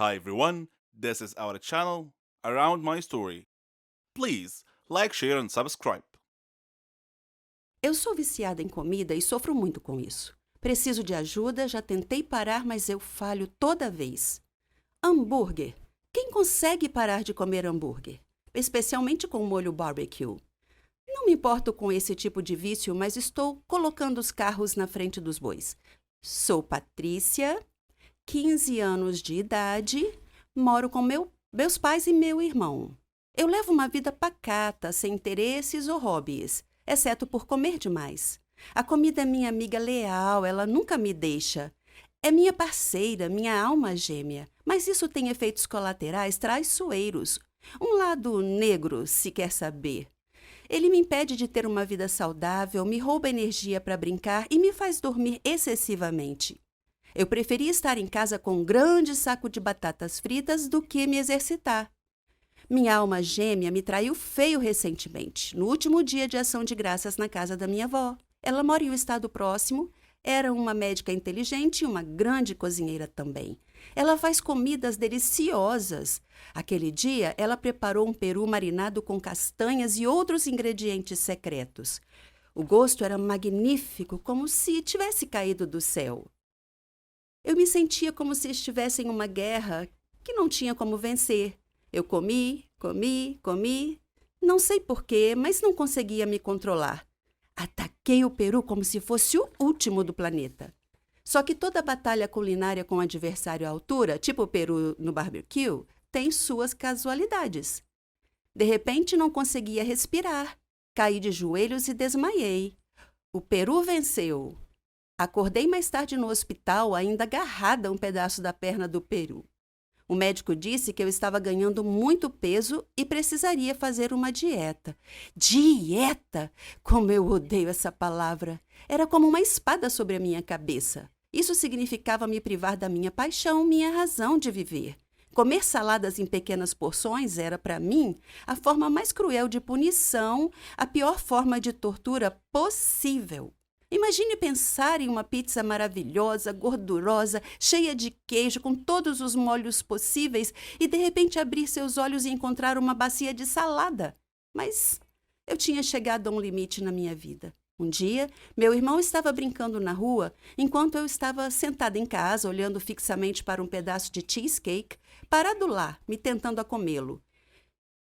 Hi everyone, this is our channel Around My Story. Please like, share and subscribe. Eu sou viciada em comida e sofro muito com isso. Preciso de ajuda, já tentei parar, mas eu falho toda vez. Hambúrguer. Quem consegue parar de comer hambúrguer? Especialmente com molho barbecue. Não me importo com esse tipo de vício, mas estou colocando os carros na frente dos bois. Sou Patrícia, 15 anos de idade, moro com meus pais e meu irmão. Eu levo uma vida pacata, sem interesses ou hobbies, exceto por comer demais. A comida é minha amiga leal, ela nunca me deixa. É minha parceira, minha alma gêmea, mas isso tem efeitos colaterais traiçoeiros. Um lado negro, se quer saber. Ele me impede de ter uma vida saudável, me rouba energia para brincar e me faz dormir excessivamente. Eu preferia estar em casa com um grande saco de batatas fritas do que me exercitar. Minha alma gêmea me traiu feio recentemente, no último dia de ação de graças na casa da minha avó. Ela mora em um estado próximo, era uma médica inteligente e uma grande cozinheira também. Ela faz comidas deliciosas. Aquele dia, ela preparou um peru marinado com castanhas e outros ingredientes secretos. O gosto era magnífico, como se tivesse caído do céu. Eu me sentia como se estivesse em uma guerra que não tinha como vencer. Eu comi. Não sei porquê, mas não conseguia me controlar. Ataquei o peru como se fosse o último do planeta. Só que toda batalha culinária com adversário à altura, tipo o peru no barbecue, tem suas casualidades. De repente, não conseguia respirar. Caí de joelhos e desmaiei. O peru venceu. Acordei mais tarde no hospital, ainda agarrada a um pedaço da perna do peru. O médico disse que eu estava ganhando muito peso e precisaria fazer uma dieta. Dieta! Como eu odeio essa palavra! Era como uma espada sobre a minha cabeça. Isso significava me privar da minha paixão, minha razão de viver. Comer saladas em pequenas porções era, para mim, a forma mais cruel de punição, a pior forma de tortura possível. Imagine pensar em uma pizza maravilhosa, gordurosa, cheia de queijo, com todos os molhos possíveis e de repente abrir seus olhos e encontrar uma bacia de salada. Mas eu tinha chegado a um limite na minha vida. Um dia, meu irmão estava brincando na rua, enquanto eu estava sentada em casa, olhando fixamente para um pedaço de cheesecake, parado lá, me tentando a comê-lo.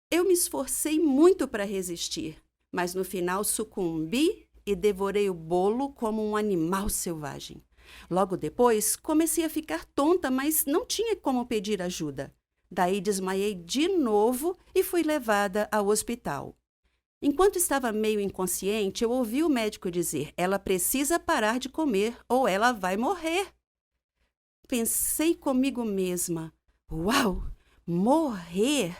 Eu me esforcei muito para resistir, mas no final sucumbi e devorei o bolo como um animal selvagem. Logo depois, comecei a ficar tonta, mas não tinha como pedir ajuda. Daí desmaiei de novo e fui levada ao hospital. Enquanto estava meio inconsciente, eu ouvi o médico dizer: "Ela precisa parar de comer ou ela vai morrer." Pensei comigo mesma: "Uau! Morrer?"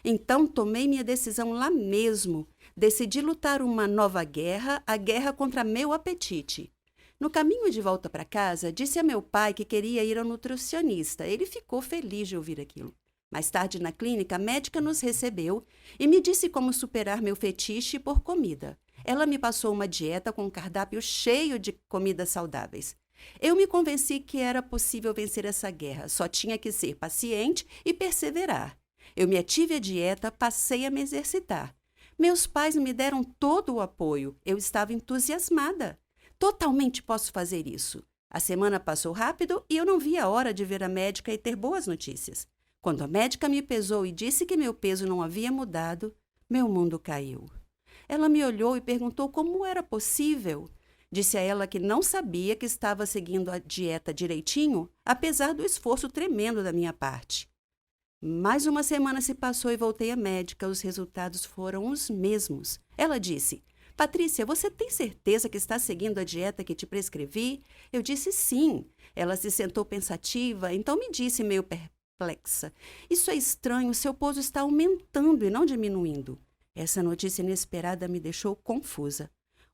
Então tomei minha decisão lá mesmo. Decidi lutar uma nova guerra, a guerra contra meu apetite. No caminho de volta para casa, disse a meu pai que queria ir ao nutricionista. Ele ficou feliz de ouvir aquilo. Mais tarde, na clínica, a médica nos recebeu e me disse como superar meu fetiche por comida. Ela me passou uma dieta com um cardápio cheio de comidas saudáveis. Eu me convenci que era possível vencer essa guerra, só tinha que ser paciente e perseverar. Eu me ative à dieta, passei a me exercitar. Meus pais me deram todo o apoio. Eu estava entusiasmada. Totalmente posso fazer isso. A semana passou rápido e eu não vi a hora de ver a médica e ter boas notícias. Quando a médica me pesou e disse que meu peso não havia mudado, meu mundo caiu. Ela me olhou e perguntou como era possível. Disse a ela que não sabia que estava seguindo a dieta direitinho, apesar do esforço tremendo da minha parte. Mais uma semana se passou e voltei à médica. Os resultados foram os mesmos. Ela disse: "Patrícia, você tem certeza que está seguindo a dieta que te prescrevi?" Eu disse sim. Ela se sentou pensativa, então me disse, meio perplexa: "Isso é estranho, seu peso está aumentando e não diminuindo." Essa notícia inesperada me deixou confusa.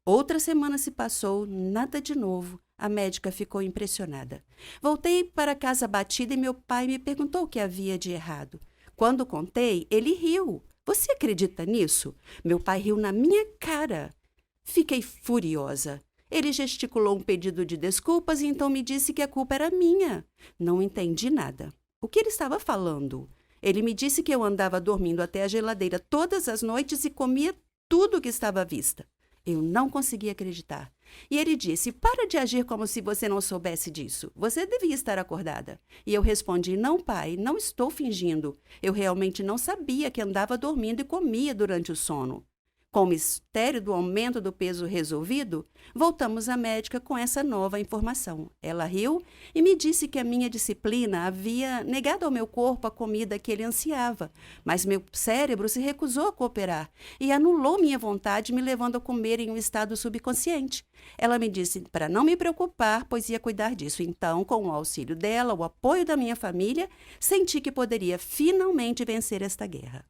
Outra semana se passou, nada de novo. A médica ficou impressionada. Voltei para casa abatida e meu pai me perguntou o que havia de errado. Quando contei, ele riu. "Você acredita nisso?" Meu pai riu na minha cara. Fiquei furiosa. Ele gesticulou um pedido de desculpas e então me disse que a culpa era minha. Não entendi nada. O que ele estava falando? Ele me disse que eu andava dormindo até a geladeira todas as noites e comia tudo que estava à vista. Eu não conseguia acreditar. E ele disse: para de agir como se você não soubesse disso. Você devia estar acordada. E eu respondi: não, pai, não estou fingindo. Eu realmente não sabia que andava dormindo e comia durante o sono. Com o mistério do aumento do peso resolvido, voltamos à médica com essa nova informação. Ela riu e me disse que a minha disciplina havia negado ao meu corpo a comida que ele ansiava, mas meu cérebro se recusou a cooperar e anulou minha vontade, me levando a comer em um estado subconsciente. Ela me disse para não me preocupar, pois ia cuidar disso. Então, com o auxílio dela, o apoio da minha família, senti que poderia finalmente vencer esta guerra.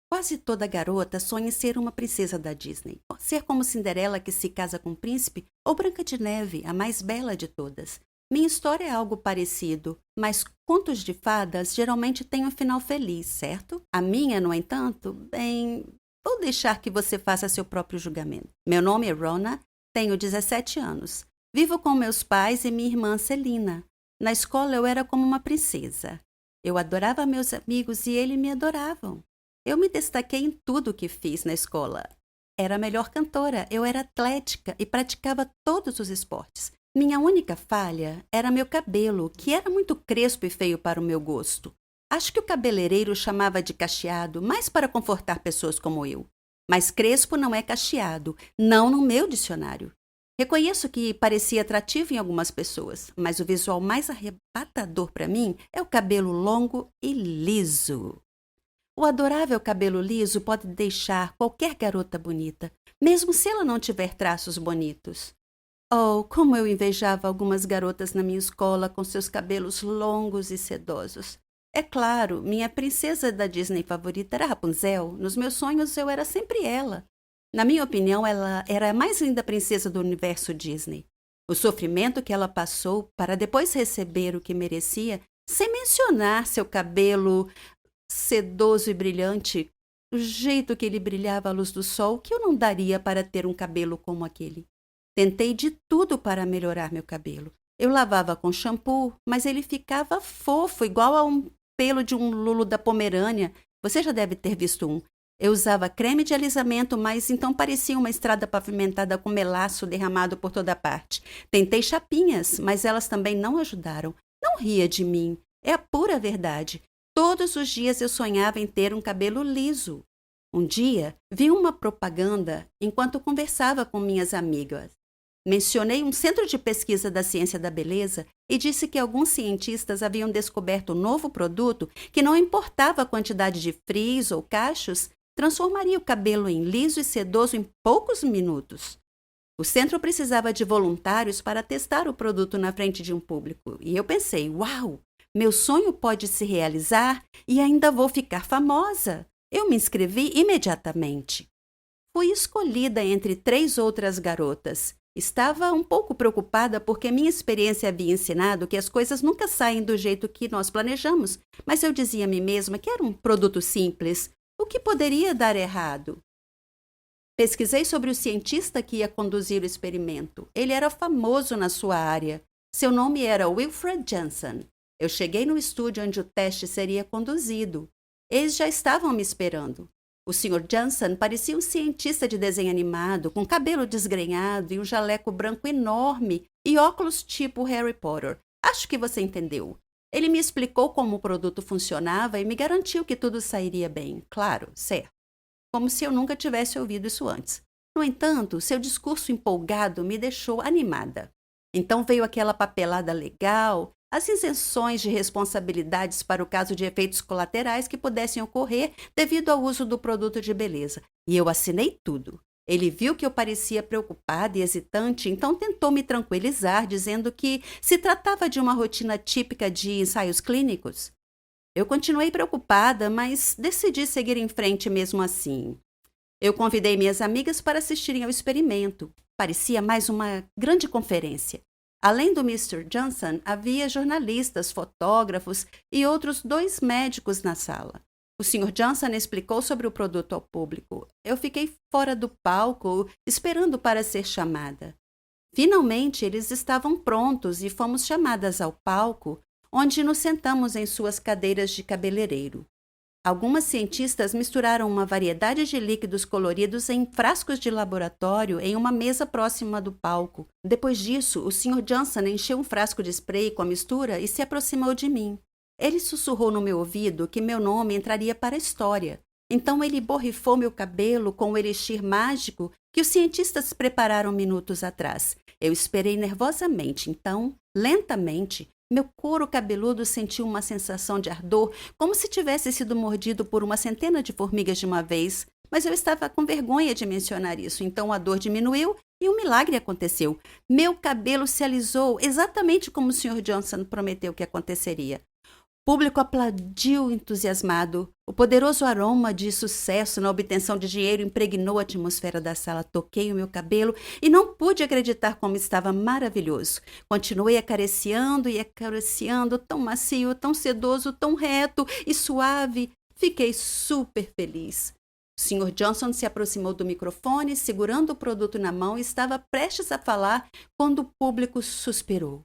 Quase toda garota sonha em ser uma princesa da Disney. Ser como Cinderela que se casa com um príncipe ou Branca de Neve, a mais bela de todas. Minha história é algo parecido, mas contos de fadas geralmente têm um final feliz, certo? A minha, no entanto, bem, vou deixar que você faça seu próprio julgamento. Meu nome é Rona, tenho 17 anos. Vivo com meus pais e minha irmã Celina. Na escola eu era como uma princesa. Eu adorava meus amigos e eles me adoravam. Eu me destaquei em tudo o que fiz na escola. Era a melhor cantora, eu era atlética e praticava todos os esportes. Minha única falha era meu cabelo, que era muito crespo e feio para o meu gosto. Acho que o cabeleireiro chamava de cacheado, mais para confortar pessoas como eu. Mas crespo não é cacheado, não no meu dicionário. Reconheço que parecia atrativo em algumas pessoas, mas o visual mais arrebatador para mim é o cabelo longo e liso. O adorável cabelo liso pode deixar qualquer garota bonita, mesmo se ela não tiver traços bonitos. Oh, como eu invejava algumas garotas na minha escola com seus cabelos longos e sedosos. É claro, minha princesa da Disney favorita era Rapunzel. Nos meus sonhos eu era sempre ela. Na minha opinião, ela era a mais linda princesa do universo Disney. O sofrimento que ela passou para depois receber o que merecia, sem mencionar seu cabelo sedoso e brilhante, o jeito que ele brilhava à luz do sol, que eu não daria para ter um cabelo como aquele. Tentei de tudo para melhorar meu cabelo. Eu lavava com shampoo, mas ele ficava fofo, igual a um pelo de um lulo da Pomerânia. Você já deve ter visto um. Eu usava creme de alisamento, mas então parecia uma estrada pavimentada com melaço derramado por toda parte. Tentei chapinhas, mas elas também não ajudaram. Não ria de mim. É a pura verdade. Todos os dias eu sonhava em ter um cabelo liso. Um dia, vi uma propaganda enquanto conversava com minhas amigas. Mencionei um centro de pesquisa da ciência da beleza e disse que alguns cientistas haviam descoberto um novo produto que não importava a quantidade de frizz ou cachos, transformaria o cabelo em liso e sedoso em poucos minutos. O centro precisava de voluntários para testar o produto na frente de um público. E eu pensei, uau! Meu sonho pode se realizar e ainda vou ficar famosa. Eu me inscrevi imediatamente. Fui escolhida entre 3 outras garotas. Estava um pouco preocupada porque minha experiência havia ensinado que as coisas nunca saem do jeito que nós planejamos, mas eu dizia a mim mesma que era um produto simples. O que poderia dar errado? Pesquisei sobre o cientista que ia conduzir o experimento. Ele era famoso na sua área. Seu nome era Wilfred Johnson. Eu cheguei no estúdio onde o teste seria conduzido. Eles já estavam me esperando. O Sr. Johnson parecia um cientista de desenho animado, com cabelo desgrenhado e um jaleco branco enorme e óculos tipo Harry Potter. Acho que você entendeu. Ele me explicou como o produto funcionava e me garantiu que tudo sairia bem. Claro, certo. Como se eu nunca tivesse ouvido isso antes. No entanto, seu discurso empolgado me deixou animada. Então veio aquela papelada legal, as isenções de responsabilidades para o caso de efeitos colaterais que pudessem ocorrer devido ao uso do produto de beleza. E eu assinei tudo. Ele viu que eu parecia preocupada e hesitante, então tentou me tranquilizar, dizendo que se tratava de uma rotina típica de ensaios clínicos. Eu continuei preocupada, mas decidi seguir em frente mesmo assim. Eu convidei minhas amigas para assistirem ao experimento. Parecia mais uma grande conferência. Além do Mr. Johnson, havia jornalistas, fotógrafos e outros 2 médicos na sala. O Sr. Johnson explicou sobre o produto ao público. Eu fiquei fora do palco, esperando para ser chamada. Finalmente, eles estavam prontos e fomos chamadas ao palco, onde nos sentamos em suas cadeiras de cabeleireiro. Algumas cientistas misturaram uma variedade de líquidos coloridos em frascos de laboratório em uma mesa próxima do palco. Depois disso, o Sr. Johnson encheu um frasco de spray com a mistura e se aproximou de mim. Ele sussurrou no meu ouvido que meu nome entraria para a história. Então ele borrifou meu cabelo com o elixir mágico que os cientistas prepararam minutos atrás. Eu esperei nervosamente, então, lentamente, meu couro cabeludo sentiu uma sensação de ardor, como se tivesse sido mordido por uma centena de formigas de uma vez. Mas eu estava com vergonha de mencionar isso, então a dor diminuiu e um milagre aconteceu. Meu cabelo se alisou, exatamente como o Sr. Johnson prometeu que aconteceria. O público aplaudiu entusiasmado. O poderoso aroma de sucesso na obtenção de dinheiro impregnou a atmosfera da sala. Toquei o meu cabelo e não pude acreditar como estava maravilhoso. Continuei acariciando e acariciando, tão macio, tão sedoso, tão reto e suave. Fiquei super feliz. O Sr. Johnson se aproximou do microfone, segurando o produto na mão e estava prestes a falar quando o público suspirou.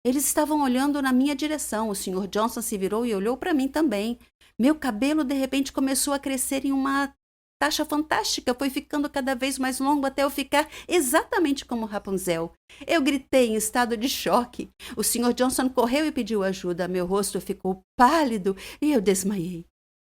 Eles estavam olhando na minha direção. O Sr. Johnson se virou e olhou para mim também. Meu cabelo, de repente, começou a crescer em uma taxa fantástica. Foi ficando cada vez mais longo até eu ficar exatamente como Rapunzel. Eu gritei em estado de choque. O Sr. Johnson correu e pediu ajuda. Meu rosto ficou pálido e eu desmaiei.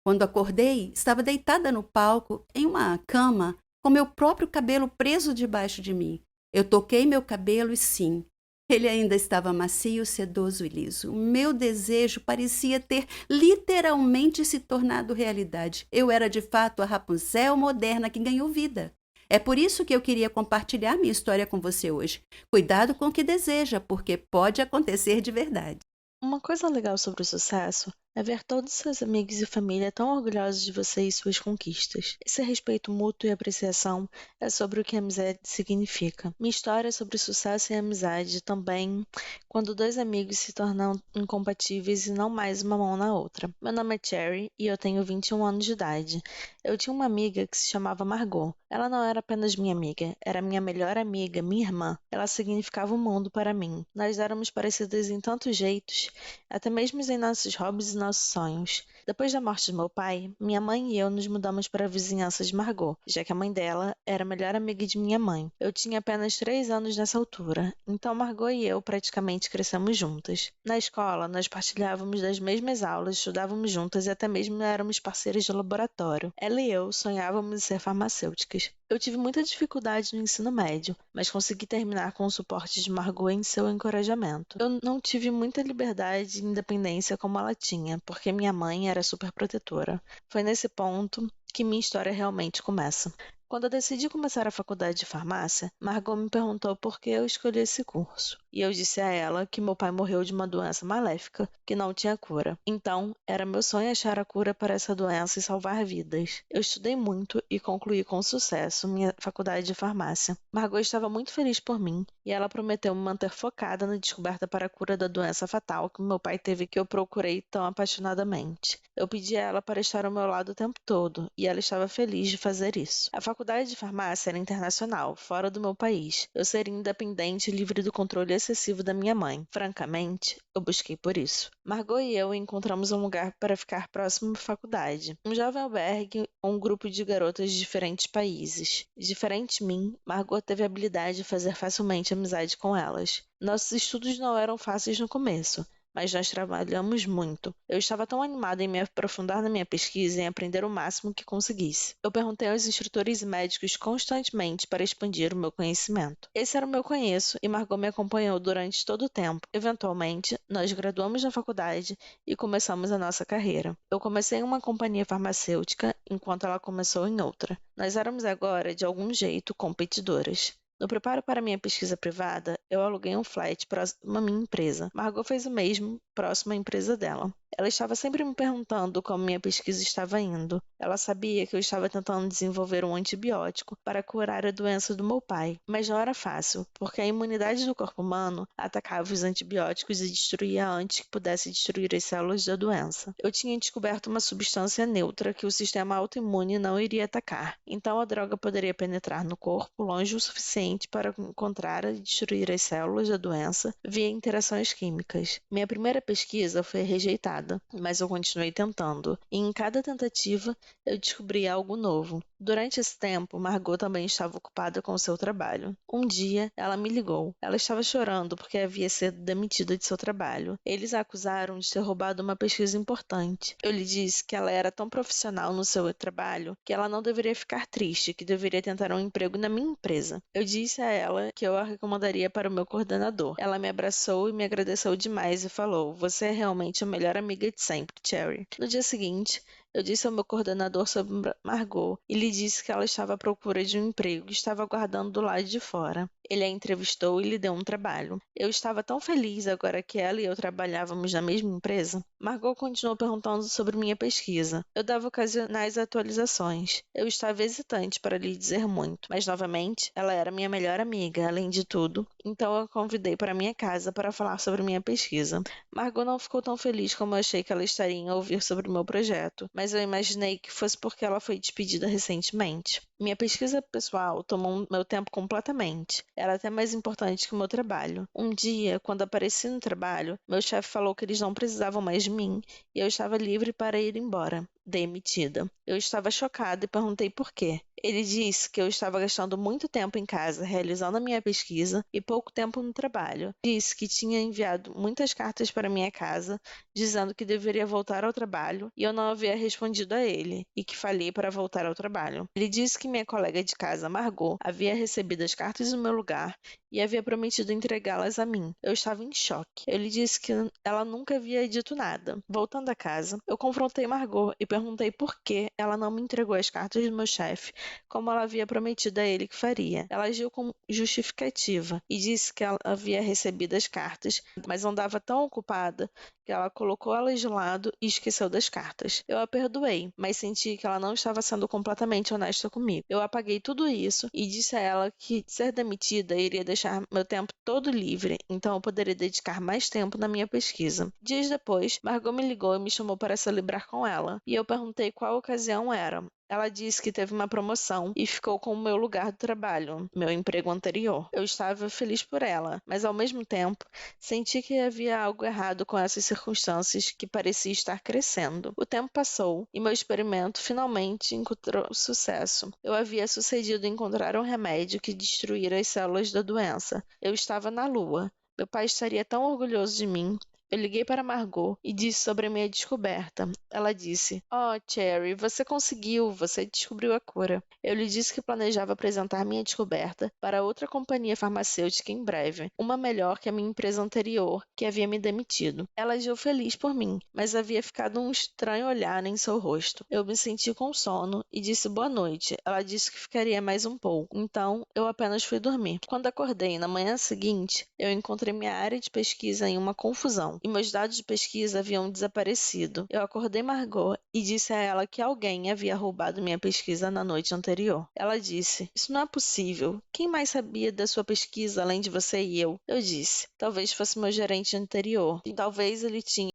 Quando acordei, estava deitada no palco, em uma cama, com meu próprio cabelo preso debaixo de mim. Eu toquei meu cabelo e sim, ele ainda estava macio, sedoso e liso. O meu desejo parecia ter literalmente se tornado realidade. Eu era de fato a Rapunzel moderna que ganhou vida. É por isso que eu queria compartilhar minha história com você hoje. Cuidado com o que deseja, porque pode acontecer de verdade. Uma coisa legal sobre o sucesso é ver todos seus amigos e família tão orgulhosos de você e suas conquistas. Esse respeito mútuo e apreciação é sobre o que a amizade significa. Minha história é sobre sucesso e amizade também, quando dois amigos se tornam incompatíveis e não mais uma mão na outra. Meu nome é Cherry e eu tenho 21 anos de idade. Eu tinha uma amiga que se chamava Margot. Ela não era apenas minha amiga, era minha melhor amiga, minha irmã. Ela significava o mundo para mim. Nós éramos parecidas em tantos jeitos, até mesmo em nossos hobbies e nossos sonhos. Depois da morte de meu pai, minha mãe e eu nos mudamos para a vizinhança de Margot, já que a mãe dela era a melhor amiga de minha mãe. Eu tinha apenas 3 anos nessa altura, então Margot e eu praticamente crescemos juntas. Na escola, nós partilhávamos das mesmas aulas, estudávamos juntas e até mesmo éramos parceiras de laboratório. Ela e eu sonhávamos em ser farmacêuticas. Eu tive muita dificuldade no ensino médio, mas consegui terminar com o suporte de Margot em seu encorajamento. Eu não tive muita liberdade e independência como ela tinha, porque minha mãe era super protetora. Foi nesse ponto que minha história realmente começa. Quando eu decidi começar a faculdade de farmácia, Margot me perguntou por que eu escolhi esse curso. E eu disse a ela que meu pai morreu de uma doença maléfica que não tinha cura. Então, era meu sonho achar a cura para essa doença e salvar vidas. Eu estudei muito e concluí com sucesso minha faculdade de farmácia. Margot estava muito feliz por mim e ela prometeu me manter focada na descoberta para a cura da doença fatal que meu pai teve, que eu procurei tão apaixonadamente. Eu pedi a ela para estar ao meu lado o tempo todo e ela estava feliz de fazer isso. A faculdade de farmácia era internacional, fora do meu país. Eu seria independente e livre do controle excessivo da minha mãe. Francamente, eu busquei por isso. Margot e eu encontramos um lugar para ficar próximo à faculdade. Um jovem albergue com um grupo de garotas de diferentes países. Diferente de mim, Margot teve a habilidade de fazer facilmente amizade com elas. Nossos estudos não eram fáceis no começo, mas nós trabalhamos muito. Eu estava tão animada em me aprofundar na minha pesquisa e em aprender o máximo que conseguisse. Eu perguntei aos instrutores e médicos constantemente para expandir o meu conhecimento. Esse era o meu conheço e Margot me acompanhou durante todo o tempo. Eventualmente, nós graduamos na faculdade e começamos a nossa carreira. Eu comecei em uma companhia farmacêutica, enquanto ela começou em outra. Nós éramos agora, de algum jeito, competidoras. No preparo para minha pesquisa privada, eu aluguei um flat próximo à minha empresa. Margot fez o mesmo, próximo à empresa dela. Ela estava sempre me perguntando como minha pesquisa estava indo. Ela sabia que eu estava tentando desenvolver um antibiótico para curar a doença do meu pai, mas não era fácil, porque a imunidade do corpo humano atacava os antibióticos e destruía antes que pudesse destruir as células da doença. Eu tinha descoberto uma substância neutra que o sistema autoimune não iria atacar, então a droga poderia penetrar no corpo longe o suficiente para encontrar e destruir as células da doença via interações químicas. Minha primeira pesquisa foi rejeitada, mas eu continuei tentando, e em cada tentativa eu descobri algo novo. Durante esse tempo, Margot também estava ocupada com seu trabalho. Um dia, ela me ligou. Ela estava chorando porque havia sido demitida de seu trabalho. Eles a acusaram de ter roubado uma pesquisa importante. Eu lhe disse que ela era tão profissional no seu trabalho que ela não deveria ficar triste, que deveria tentar um emprego na minha empresa. Eu disse a ela que eu a recomendaria para o meu coordenador. Ela me abraçou e me agradeceu demais e falou: "Você é realmente a melhor amiga de sempre, Cherry." No dia seguinte, eu disse ao meu coordenador sobre Margot e lhe disse que ela estava à procura de um emprego e estava aguardando do lado de fora. Ele a entrevistou e lhe deu um trabalho. Eu estava tão feliz agora que ela e eu trabalhávamos na mesma empresa. Margot continuou perguntando sobre minha pesquisa. Eu dava ocasionais atualizações. Eu estava hesitante para lhe dizer muito, mas novamente, ela era minha melhor amiga, além de tudo, então eu a convidei para minha casa para falar sobre minha pesquisa. Margot não ficou tão feliz como eu achei que ela estaria em ouvir sobre o meu projeto, mas eu imaginei que fosse porque ela foi despedida recentemente. Minha pesquisa pessoal tomou meu tempo completamente. Era até mais importante que o meu trabalho. Um dia, quando apareci no trabalho, meu chefe falou que eles não precisavam mais de mim e eu estava livre para ir embora. Demitida. Eu estava chocada e perguntei por quê. Ele disse que eu estava gastando muito tempo em casa realizando a minha pesquisa e pouco tempo no trabalho. Disse que tinha enviado muitas cartas para minha casa dizendo que deveria voltar ao trabalho e eu não havia respondido a ele e que falhei para voltar ao trabalho. Ele disse que minha colega de casa, Margot, havia recebido as cartas no meu lugar e havia prometido entregá-las a mim. Eu estava em choque. Ele disse que ela nunca havia dito nada. Voltando a casa, eu confrontei Margot e perguntei por que ela não me entregou as cartas do meu chefe, como ela havia prometido a ele que faria. Ela agiu com justificativa e disse que ela havia recebido as cartas, mas andava tão ocupada que ela colocou elas de lado e esqueceu das cartas. Eu a perdoei, mas senti que ela não estava sendo completamente honesta comigo. Eu apaguei tudo isso e disse a ela que ser demitida iria deixar meu tempo todo livre, então eu poderia dedicar mais tempo na minha pesquisa. Dias depois, Margot me ligou e me chamou para celebrar com ela, e eu perguntei qual ocasião era. Ela disse que teve uma promoção e ficou com o meu lugar de trabalho, meu emprego anterior. Eu estava feliz por ela, mas ao mesmo tempo senti que havia algo errado com essas circunstâncias que parecia estar crescendo. O tempo passou e meu experimento finalmente encontrou sucesso. Eu havia sucedido em encontrar um remédio que destruíra as células da doença. Eu estava na Lua. Meu pai estaria tão orgulhoso de mim. Eu liguei para Margot e disse sobre a minha descoberta. Ela disse: "Oh, Cherry, você conseguiu, você descobriu a cura." Eu lhe disse que planejava apresentar minha descoberta para outra companhia farmacêutica em breve, uma melhor que a minha empresa anterior, que havia me demitido. Ela agiu feliz por mim, mas havia ficado um estranho olhar em seu rosto. Eu me senti com sono e disse boa noite. Ela disse que ficaria mais um pouco, então eu apenas fui dormir. Quando acordei na manhã seguinte, eu encontrei minha área de pesquisa em uma confusão e meus dados de pesquisa haviam desaparecido. Eu acordei Margot e disse a ela que alguém havia roubado minha pesquisa na noite anterior. Ela disse: "Isso não é possível. Quem mais sabia da sua pesquisa além de você e eu?" Eu disse: "Talvez fosse meu gerente anterior. E talvez ele tinha